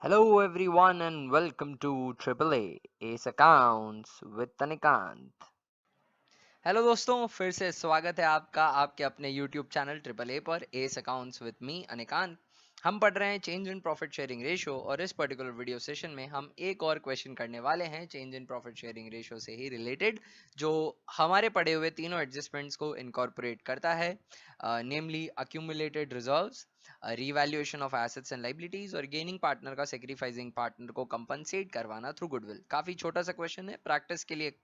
Hello everyone and welcome to AAA Ace Accounts with Anikant. Hello दोस्तों, फिर से स्वागत है आपका आपके अपने YouTube चैनल ट्रिपल ए पर एस अकाउंट्स विद मी अनिकांत। हम पढ़ रहे हैं change in profit sharing ratio और इस पर्टिकुलर वीडियो सेशन में हम एक और क्वेश्चन करने वाले हैं change in profit sharing ratio से ही रिलेटेड, जो हमारे पढ़े हुए तीनों एडजस्टमेंट्स को इनकॉर्पोरेट करता है, namely accumulated reserves, revaluation of assets and liabilities और गेनिंग पार्टनर का सेक्रीफाइसिंग पार्टनर को कंपनसेट करवाना थ्रू गुडविल। काफी छोटा सा क्वेश्चन है, प्रैक्टिस के लिए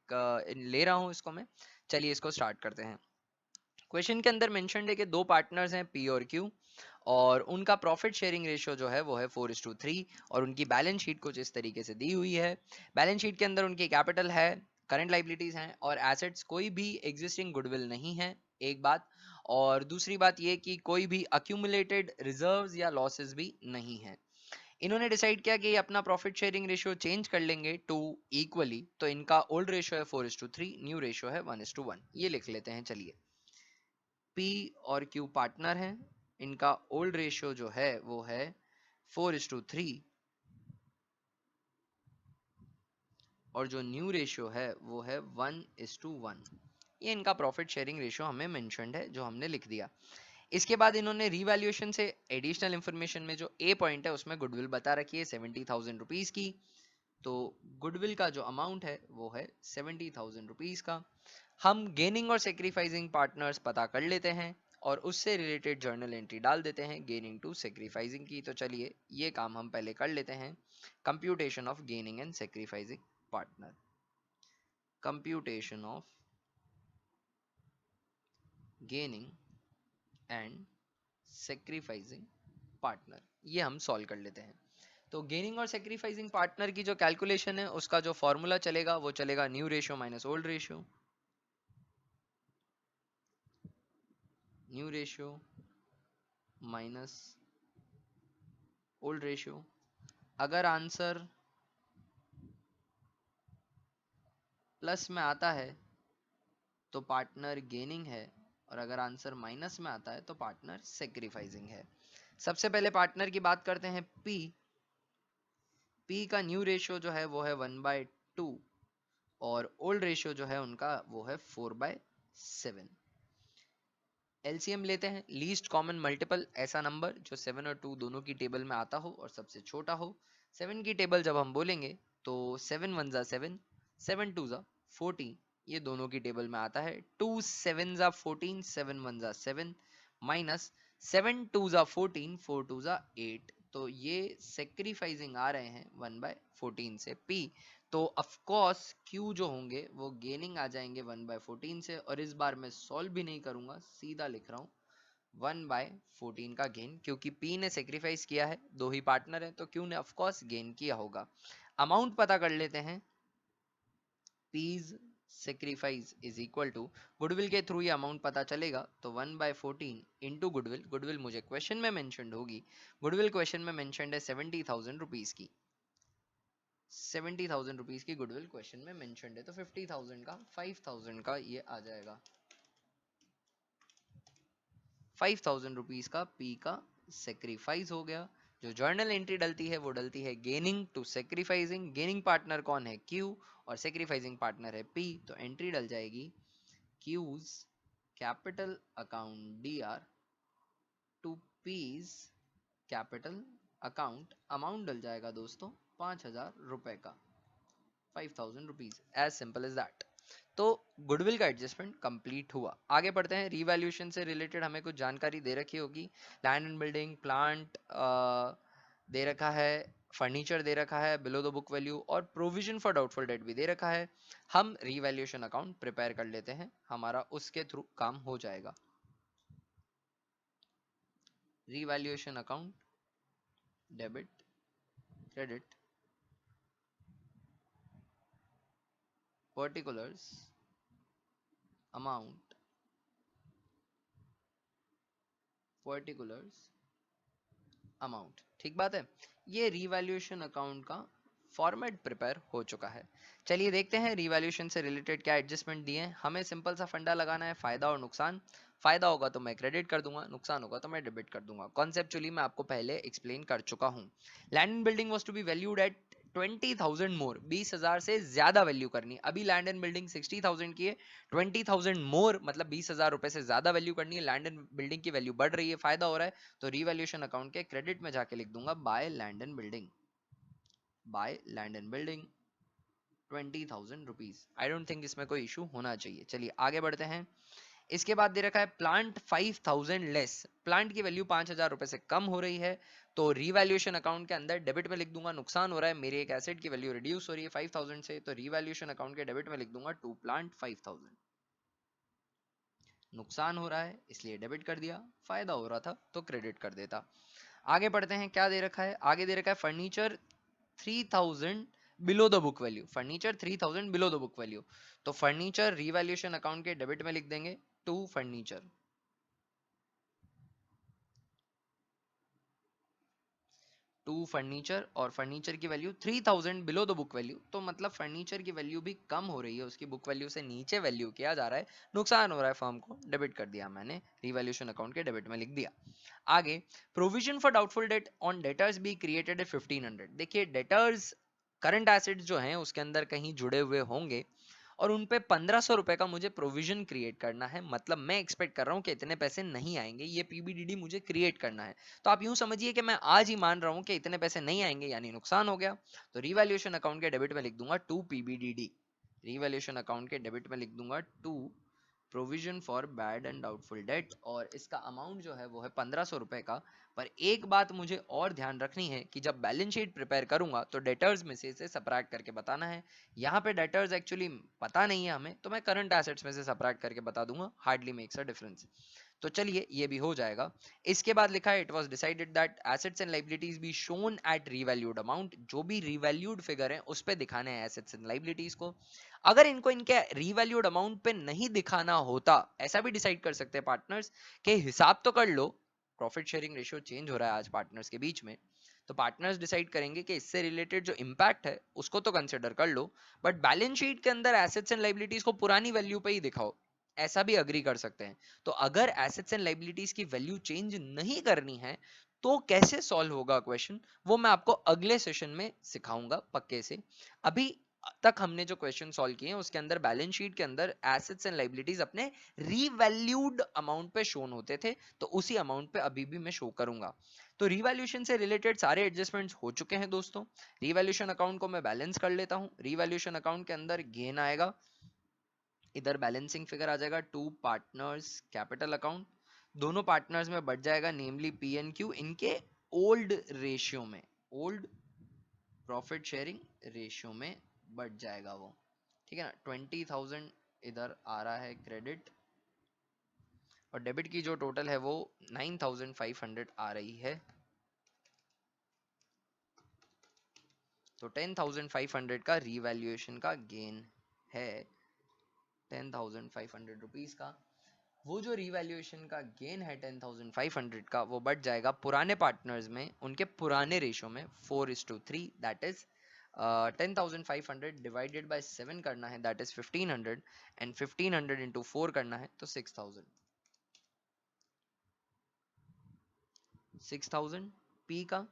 ले रहा हूँ इसको मैं। चलिए इसको स्टार्ट करते हैं। क्वेश्चन के अंदर मेंशन्ड है कि दो पार्टनर्स हैं पी और क्यू, और उनका प्रॉफिट शेयरिंग रेशियो जो है वो है 4:3, और उनकी बैलेंस शीट कुछ इस तरीके से दी हुई है। बैलेंस शीट के अंदर उनकी कैपिटल है, करंट लाइबिलिटीज हैं और एसेट्स कोई भी एग्जिस्टिंग गुडविल नहीं है, एक बात। और दूसरी बात ये कि कोई भी अक्यूमुलेटेड रिजर्व्स या लॉसेस भी नहीं है। इन्होंने डिसाइड किया कि ये अपना प्रॉफिट शेयरिंग रेशियो चेंज कर लेंगे टू इक्वली, तो इनका ओल्ड रेशियो है 4:3, न्यू रेशियो है 1:1। ये लिख लेते हैं। चलिए, पी और क्यू पार्टनर हैं, इनका ओल्ड रेशियो जो है वो है 4:3, और जो न्यू रेशियो है वो है 1:1। ये इनका प्रॉफिट शेयरिंग रेशियो हमें मेंशन्ड है, जो हमने लिख दिया। इसके बाद इन्होंने रीवैल्यूएशन से एडिशनल इंफॉर्मेशन में जो ए पॉइंट है उसमें गुडविल बता रखी है 70,000 रुपीज की। तो गुडविल का जो अमाउंट है वो है 70,000 रुपीज का। हम गेनिंग और सेक्रीफाइसिंग पार्टनर्स पता कर लेते हैं और उससे रिलेटेड जर्नल एंट्री डाल देते हैं गेनिंग टू सेक्रीफाइसिंग की। तो चलिए ये काम हम पहले कर लेते हैं। Computation of gaining and sacrificing partner, computation of gaining and sacrificing partner, ये हम सॉल्व कर लेते हैं। तो गेनिंग और सेक्रीफाइसिंग पार्टनर की जो कैलकुलेशन है उसका जो फॉर्मूला चलेगा वो चलेगा new ratio minus old ratio, new ratio minus old ratio. अगर आंसर प्लस में आता है तो पार्टनर गेनिंग है, और अगर आंसर माइनस में आता है तो पार्टनर सेक्रीफाइसिंग है। सबसे पहले पार्टनर की बात करते हैं। पी पी का न्यू रेशियो जो है वो है 1/2, और ओल्ड रेशियो जो है उनका वो है 4/7। एलसीएम लेते हैं, लीस्ट कॉमन मल्टीपल, ऐसा नंबर जो 7 और 2 दोनों की टेबल में आता हो और सबसे छोटा हो। 7 की टेबल जब हम बोलेंगे तो 7 1 जा 7, 7 2 जा 14, ये दोनों की टेबल में आता है। 2 7 जा 14, 7 1 जा 7, माइनस 7 2 जा 14, 4 2 जा 8। तो ये सेक्रीफाइसिंग आ रहे हैं 1/14 से पी। तो ऑफ कोर्स क्यू जो होंगे वो गेनिंग आ जाएंगे 1/14 से, और इस बार मैं सॉल्व भी नहीं करूंगा, सीधा लिख रहा हूँ 1/14 का गेन, क्योंकि पी ने सेक्रीफाइस किया है, दो ही पार्टनर है तो क्यू ने ऑफ कोर्स गेन किया होगा। अमाउंट पता कर लेते हैं। P's sacrifice is equal to, goodwill के थ्रू ये अमाउंट पता चलेगा, तो 1/14 इंटू गुडविल। गुडविल मुझे क्वेश्चन में मेंशन्ड होगी, गुडविल क्वेश्चन में मेंशन्ड है 70,000 रुपीज की। 70,000 रुपीज की गुडविल क्वेश्चन में मेंशन्ड है, तो 50,000 का 5,000 का ये आ जाएगा। 5,000 रुपीज का पी का सेक्रीफाइस हो गया। जो जर्नल एंट्री डलती है वो डलती है gaining to sacrificing. Gaining partner कौन है? क्यू, और सेक्रीफाइसिंग पार्टनर है पी, तो एंट्री डल जाएगी Q's capital account D R to P's capital account. Amount डल जाएगा दोस्तों 5,000 रुपए का, 5,000 rupees, as simple as that. तो गुडविल का एडजस्टमेंट कंप्लीट हुआ। आगे बढ़ते हैं। रीवैल्यूएशन से रिलेटेड हमें कुछ जानकारी दे रखी होगी। लैंड एंड बिल्डिंग, प्लांट दे रखा है, फर्नीचर दे रखा है बिलो द बुक वैल्यू, और प्रोविजन फॉर डाउटफुल डेट भी दे रखा है। हम रीवैल्यूएशन अकाउंट प्रिपेयर कर लेते हैं, हमारा उसके थ्रू काम हो जाएगा। Revaluation account, debit, credit, particulars, amount, particulars, amount. ठीक बात है। ये रीवैल्यूएशन अकाउंट का फॉर्मेट प्रिपेयर हो चुका है। चलिए देखते हैं रीवैल्यूएशन से रिलेटेड क्या एडजस्टमेंट दिए हैं। हमें सिंपल सा फंडा लगाना है, फायदा और नुकसान। फायदा होगा तो मैं क्रेडिट कर दूंगा, नुकसान होगा तो मैं डेबिट कर दूंगा। कॉन्सेप्चुअली मैं आपको पहले एक्सप्लेन कर चुका हूँ। Land and building was to be valued at 20,000 more, 20,000 से ज्यादा वैल्यू करनी। अभी लैंड एंड बिल्डिंग 60,000 की है, 20,000 मोर मतलब 20,000 रुपए से ज्यादा वैल्यू करनी है। लैंड एंड बिल्डिंग की वैल्यू बढ़ रही है, फायदा हो रहा है, तो रिवैल्यूएशन अकाउंट के क्रेडिट में जाके लिख दूंगा by land and building, by land and building 20,000 rupees. I don't think इसमें कोई इशू होना चाहिए। चलिए आगे बढ़ते हैं। इसके बाद दे रखा है प्लांट 5,000 लेस, प्लांट की वैल्यू 5,000 रुपए से कम हो रही है, तो रिवैल्यूएशन अकाउंट के अंदर डेबिट में लिख दूंगा, नुकसान हो रहा है, मेरे एक एसेट की वैल्यू रिड्यूस हो रही है 5,000 से, तो रिवैल्यूएशन अकाउंट के डेबिट में लिख दूंगा टू प्लांट 5,000। नुकसान हो रहा है इसलिए डेबिट कर दिया, फायदा हो रहा था तो क्रेडिट कर देता। आगे बढ़ते हैं, क्या दे रखा है, आगे दे रखा है furniture 3,000 below the book value, furniture 3,000 below the book value, तो फर्नीचर रिवैल्यूएशन अकाउंट के डेबिट में लिख देंगे टू फर्नीचर, टू फर्नीचर, और फर्नीचर की value 3,000 below the book value, तो मतलब फर्नीचर की वैल्यू भी कम हो रही है, उसकी बुक वैल्यू से नीचे वैल्यू किया जा रहा है, नुकसान हो रहा है फर्म को, डेबिट कर दिया मैंने, रिवैल्यूएशन अकाउंट के डेबिट में लिख दिया। आगे provision for doubtful debt on debtors be created at 1,500, देखिए डेटर्स करंट एसेट्स जो हैं उसके अंदर कहीं जुड़े हुए होंगे और उन पे 1,500 रुपए का मुझे प्रोविजन क्रिएट करना है, मतलब मैं एक्सपेक्ट कर रहा हूँ कि इतने पैसे नहीं आएंगे, ये पीबीडीडी मुझे क्रिएट करना है। तो आप यूं समझिए कि मैं आज ही मान रहा हूँ कि इतने पैसे नहीं आएंगे, यानी नुकसान हो गया, तो रिवैल्यूएशन अकाउंट के डेबिट में लिख दूंगा टू पीबीडीडी, रिवैल्यूएशन अकाउंट के डेबिट में लिख दूंगा to provision for bad and doubtful debt, और इसका अमाउंट जो है वो है 1,500 रुपए का। पर एक बात मुझे और ध्यान रखनी है कि जब बैलेंस शीट प्रिपेयर करूंगा तो डेटर्स में से इसे सबट्रैक्ट करके बताना है। यहाँ पे डेटर्स एक्चुअली पता नहीं है हमें, तो मैं करंट एसेट्स में से सबट्रैक्ट करके बता दूंगा, हार्डली मेक्स अ डिफरेंस। तो चलिए ये भी हो जाएगा। इसके बाद लिखा है it was decided that assets and liabilities be shown at revalued amount, जो भी रीवैल्यूड फिगर है उस पे दिखाने हैं एसेट्स एंड लायबिलिटीज को। अगर इनको इनके रीवैल्यूड अमाउंट पे नहीं दिखाना होता, ऐसा भी डिसाइड कर सकते हैं पार्टनर्स के हिसाब तो कर लो, प्रॉफिट शेयरिंग रेशियो चेंज हो रहा है आज पार्टनर्स के बीच में, तो पार्टनर्स डिसाइड करेंगे कि इससे रिलेटेड जो इंपैक्ट है उसको तो कंसिडर कर लो, बट बैलेंस शीट के अंदर एसेट्स एंड लायबिलिटीज को पुरानी वैल्यू पे ही दिखाओ, ऐसा भी अग्री कर सकते हैं। तो अगर एसेट्स एंड लायबिलिटीज की वैल्यू चेंज नहीं करनी है तो कैसे सॉल्व होगा क्वेश्चन, वो मैं आपको अगले सेशन में सिखाऊंगा पक्के से। अभी तक हमने जो क्वेश्चन सॉल्व किए हैं उसके अंदर बैलेंस शीट के अंदर एसेट्स एंड लायबिलिटीज अपने रीवैल्यूड अमाउंट पे शोन होते थे, तो उसी अमाउंट पे अभी भी मैं शो करूंगा। तो रिवैल्यूएशन से रिलेटेड सारे एडजस्टमेंट्स हो चुके हैं दोस्तों। रिवैल्यूएशन अकाउंट को मैं बैलेंस कर लेता हूं। रिवैल्यूएशन अकाउंट के अंदर गेन आएगा, इधर बैलेंसिंग फिगर आ जाएगा टू पार्टनर्स कैपिटल अकाउंट, दोनों पार्टनर्स में बढ़ जाएगा नेमली पी एन क्यू इनके ओल्ड रेशियो में, ओल्ड प्रॉफिट शेयरिंग रेशियो में बढ़ जाएगा वो, ठीक है ना। 20,000 इधर आ रहा है क्रेडिट, और डेबिट की जो टोटल है वो 9,500 आ रही है, तो 10,500 का रिवैल्यूएशन का गेन है, 10,500 रुपीज का। वो जो रिवैल्यूएशन का गेन है 10,500 का, वो बढ़ जाएगा पुराने पार्टनर्स में उनके पुराने रेशो में 4:3, दैट इज 10,500 डिवाइडेड बाय 7 करना है, दैट इज 1,500, एंड 1,500 इंटू 4 करना है तो 6,000, 6,000 पी का,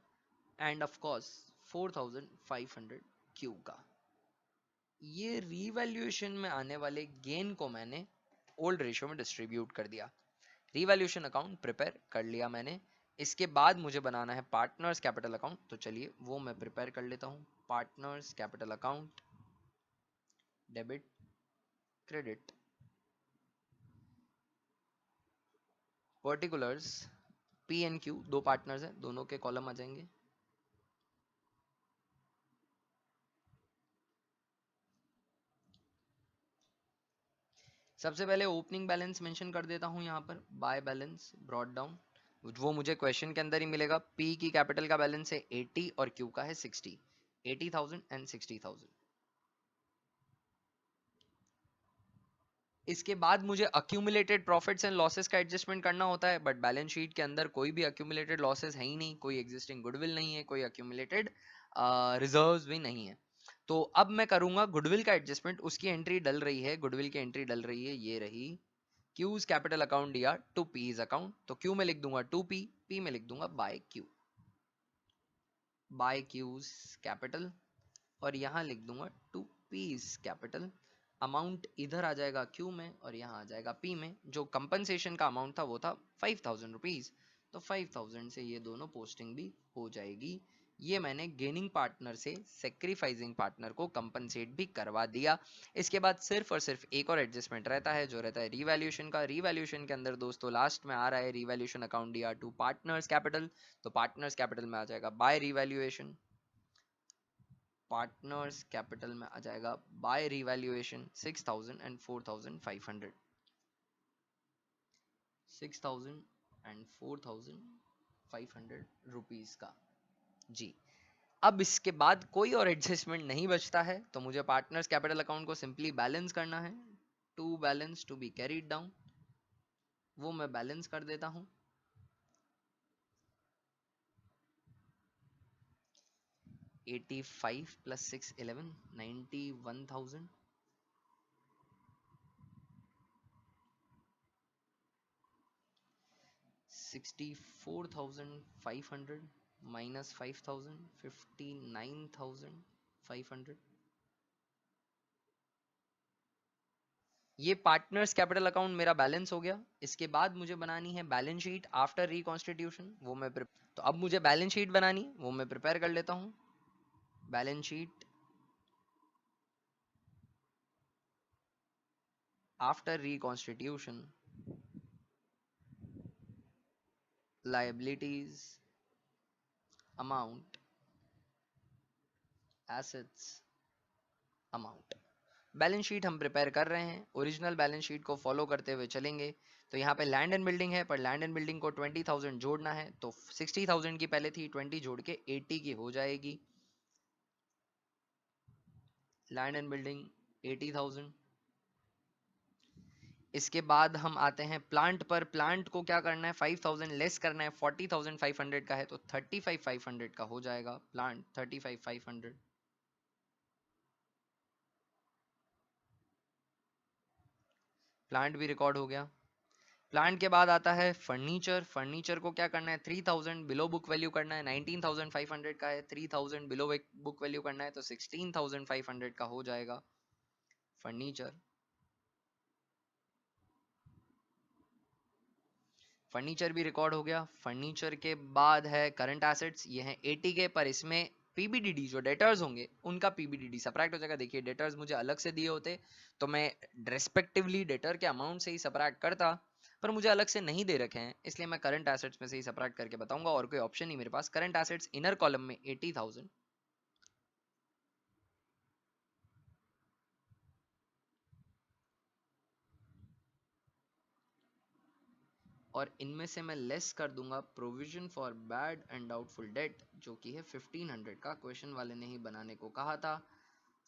एंड ऑफ कोर्स 4,500 क्यू का। ये रिवैल्यूएशन में आने वाले गेन को मैंने ओल्ड रेशियो में डिस्ट्रीब्यूट कर दिया, रिवैल्यूएशन अकाउंट प्रिपेयर कर लिया मैंने। इसके बाद मुझे बनाना है पार्टनर्स कैपिटल अकाउंट, तो चलिए वो मैं प्रिपेयर कर लेता हूं। Partners capital account, debit credit, particulars P N Q, दो पार्टनर्स हैं, दोनों के कॉलम आ जाएंगे। सबसे पहले ओपनिंग बैलेंस मेंशन कर देता हूं यहाँ पर, बाय बैलेंस ब्रॉट डाउन, वो मुझे क्वेश्चन के अंदर ही मिलेगा। पी की कैपिटल का बैलेंस है 80 और क्यू का है 60, 80,000 एंड 60,000। इसके बाद मुझे अक्यूमुलेटेड प्रॉफिट्स एंड लॉसेस का एडजस्टमेंट करना होता है, बट बैलेंस शीट के अंदर कोई भी अक्यूमुलेटेड लॉसेस है ही नहीं, कोई एग्जिस्टिंग गुडविल नहीं है, कोई अक्यूमुलेटेड रिजर्व्स भी नहीं है। तो अब मैं करूंगा गुडविल का एडजस्टमेंट, उसकी एंट्री डल रही है, गुडविल की एंट्री डल रही है, ये रही क्यूज कैपिटल अकाउंट दिया टू पीज अकाउंट, तो क्यू में लिख दूंगा टू पी, पी में लिख दूंगा by Q, by Q's capital, और यहां लिख दूंगा टू पीज कैपिटल। अमाउंट इधर आ जाएगा क्यू में और यहाँ आ जाएगा पी में। जो कंपनसेशन का अमाउंट था वो था 5000 रुपीज, तो 5000 से ये दोनों पोस्टिंग भी हो जाएगी। ये मैंने गेनिंग पार्टनर से सेक्रीफाइसिंग पार्टनर को कंपनसेट भी करवा दिया। इसके बाद सिर्फ और सिर्फ एक और एडजस्टमेंट रहता है, जो रहता है रीवैल्यूएशन का। रीवैल्यूएशन के अंदर दोस्तों लास्ट में आ रहा है रीवैल्यूएशन अकाउंट दिया टू पार्टनर्स कैपिटल, तो पार्टनर्स कैपिटल में आ जाएगा बाय रीवैल्यूएशन, पार्टनर्स कैपिटल में आ जाएगा by revaluation 6000 and 4500, 6000 and 4500 rupees का जी। अब इसके बाद कोई और एडजस्टमेंट नहीं बचता है, तो मुझे पार्टनर्स कैपिटल अकाउंट को सिंपली बैलेंस करना है। To balance to be carried down, वो मैं बैलेंस कर देता हूं। 85 प्लस 6 11, 91,000, 64,500 माइनस 5,000, 59,500। ये पार्टनर्स कैपिटल अकाउंट मेरा बैलेंस हो गया। इसके बाद मुझे बनानी है बैलेंस शीट आफ्टर रिकॉन्स्टिट्यूशन, वो मैं तो अब मुझे बैलेंस शीट बनानी, वो मैं प्रिपेयर कर लेता हूं। Balance sheet after reconstitution, liabilities, amount, assets, amount. Balance sheet हम प्रिपेयर कर रहे हैं, ओरिजिनल बैलेंस शीट को फॉलो करते हुए चलेंगे। तो यहाँ पे लैंड एंड बिल्डिंग है, पर लैंड एंड बिल्डिंग को 20,000 जोड़ना है, तो 60,000 की पहले थी, 20 जोड़ के 80 की हो जाएगी। Land and building 80,000। इसके बाद हम आते हैं प्लांट पर। प्लांट को क्या करना है, 5,000 लेस करना है, 40,500 का है तो 35,500 का हो जाएगा प्लांट, 35,500। प्लांट भी रिकॉर्ड हो गया। प्लांट के बाद आता है फर्नीचर। फर्नीचर को क्या करना है, 3,000 बिलो बुक वैल्यू करना है, 19,500 का है, 3,000 बिलो बुक वैल्यू करना है तो 16,500 का हो जाएगा फर्नीचर। फर्नीचर भी रिकॉर्ड हो गया। फर्नीचर के बाद है करंट एसेट्स, ये हैं 80 के, पर इसमें पीबीडीडी जो डेटर्स होंगे उनका पीबीडीडी सब्ट्रैक्ट हो जाएगा। देखिए डेटर्स मुझे अलग से दिए होते तो मैं रेस्पेक्टिवली डेटर के अमाउंट से ही सब्ट्रैक्ट करता, पर मुझे अलग से नहीं दे रखे हैं, इसलिए मैं करंट एसेट्स में से ही सब्ट्रैक्ट करके बताऊंगा, और कोई ऑप्शन नहीं मेरे पास। करंट एसेट्स इनर कॉलम में 80,000, और इनमें से मैं लेस कर दूंगा provision for bad and doubtful date, जो कि है 1500 का। क्वेश्चन वाले ने ही बनाने को कहा था।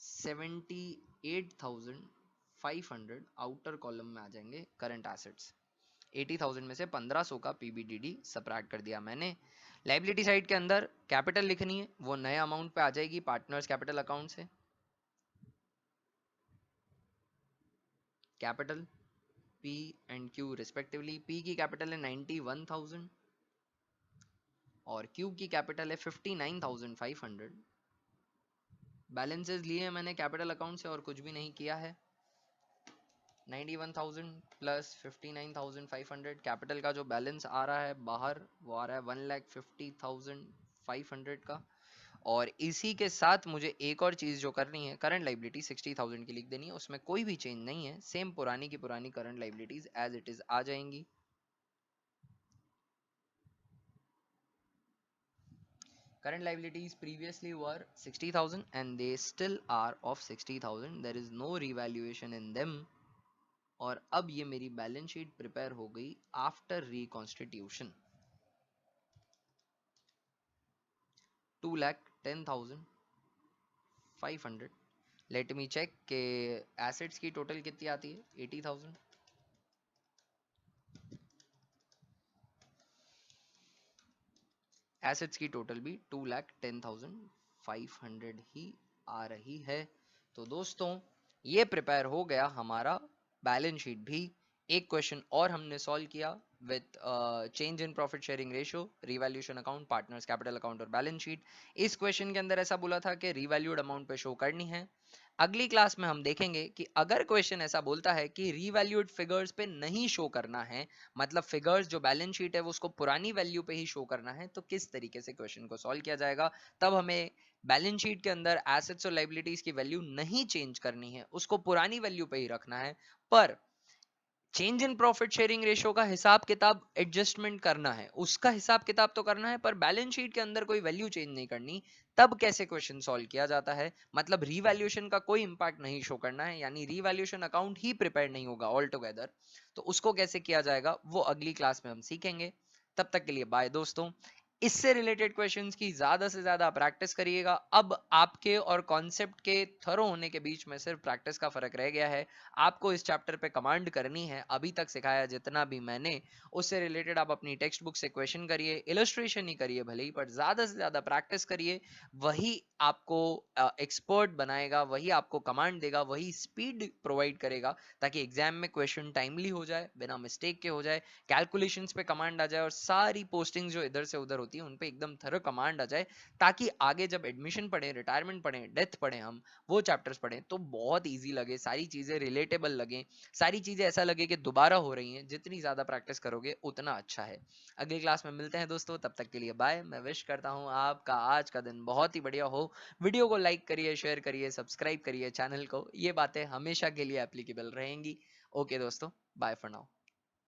78,500 आउटर कॉलम में आ जाएंगे करंट एसेट्स। 80,000 में से 1500 का पीबीडीडी सब्ट्रैक्ट कर दिया मैंने। लाइबिलिटी साइड के अंदर कैपिटल लिखनी है, वो नए अमाउंट पे आ जाएगी पार्टनर्स कैपिटल अकाउंट से। Capital P and Q respectively, P की कैपिटल है 91,000 और क्यू की कैपिटल है 59,500। बैलेंसेस लिए मैंने कैपिटल अकाउंट से और कुछ भी नहीं किया है। 91,000 प्लस 59,500, कैपिटल का जो बैलेंस आ रहा है बाहर वो आ रहा है 1,50,500 का। और इसी के साथ मुझे एक और चीज जो करनी है, करंट लाइबिलिटी 60,000 की लिख देनी है, उसमें कोई भी चेंज नहीं है, सेम पुरानी की पुरानी current liabilities as it is आ जाएंगी। Current liabilities previously were 60,000 and they still are of 60,000. There is no revaluation in them. और अब ये मेरी बैलेंस शीट प्रिपेयर हो गई after reconstitution. 2,10,500। Let me check के एसेट्स की टोटल कितनी आती है, 80,000। एसेट्स की टोटल भी 2,10,500 ही आ रही है। तो दोस्तों ये प्रिपेयर हो गया हमारा बैलेंस शीट भी एक क्वेश्चन और हमने सॉल्व किया with change in profit sharing ratio, revaluation account, partners capital account और बैलेंस शीट। इस क्वेश्चन के अंदर ऐसा बोला था कि रिवैल्यूड अमाउंट पे शो करनी है। अगली क्लास में हम देखेंगे कि अगर क्वेश्चन ऐसा बोलता है कि रीवैल्यूड फिगर्स पे नहीं शो करना है, मतलब फिगर्स जो बैलेंस शीट है वो उसको पुरानी वैल्यू पे ही शो करना है, तो किस तरीके से क्वेश्चन को सॉल्व किया जाएगा। तब हमें बैलेंस शीट के अंदर एसेट्स और लायबिलिटीज की वैल्यू नहीं चेंज करनी है, उसको पुरानी वैल्यू पे ही रखना है, पर change in profit sharing ratio का हिसाब किताब एडजस्टमेंट करना है, उसका हिसाब किताब तो करना है, पर बैलेंस शीट के अंदर कोई वैल्यू चेंज नहीं करनी। तब कैसे क्वेश्चन सॉल्व किया जाता है, मतलब रीवैल्यूएशन का कोई इंपैक्ट नहीं शो करना है, यानी रीवैल्यूएशन अकाउंट ही प्रिपेयर नहीं होगा ऑल टुगेदर, तो उसको कैसे किया जाएगा वो अगली क्लास में हम सीखेंगे। तब तक के लिए बाय दोस्तों। इससे रिलेटेड क्वेश्चंस की ज्यादा से ज्यादा प्रैक्टिस करिएगा। अब आपके और कॉन्सेप्ट के थरो होने के बीच में सिर्फ प्रैक्टिस का फर्क रह गया है। आपको इस चैप्टर पे कमांड करनी है। अभी तक सिखाया जितना भी मैंने, उससे रिलेटेड आप अपनी टेक्स्ट बुक से क्वेश्चन करिए, इलस्ट्रेशन ही करिए भले ही, पर ज्यादा से ज्यादा प्रैक्टिस करिए। वही आपको एक्सपर्ट बनाएगा, वही आपको कमांड देगा, वही स्पीड प्रोवाइड करेगा, ताकि एग्जाम में क्वेश्चन टाइमली हो जाए, बिना मिस्टेक के हो जाए, कैलकुलेशंस पे कमांड आ जाए, और सारी पोस्टिंग जो इधर से उधर होती है उन पे एकदम थरो कमांड आ जाए, ताकि आगे जब एडमिशन पढ़े, रिटायरमेंट पढ़े, डेथ पढ़े, हम वो चैप्टर्स पढ़े तो बहुत इजी लगे, सारी चीजें रिलेटेबल लगे, सारी चीजें ऐसा लगे कि दोबारा हो रही हैं। जितनी ज्यादा प्रैक्टिस करोगे उतना अच्छा है। अगली क्लास में मिलते हैं दोस्तों, तब तक के लिए बाय। मैं विश करता हूँ आपका आज का दिन बहुत ही बढ़िया हो। वीडियो को लाइक करिए, शेयर करिए, सब्सक्राइब करिए चैनल को, ये बातें हमेशा के लिए एप्लीकेबल रहेंगी। ओके दोस्तों, बाय फॉर नाउ।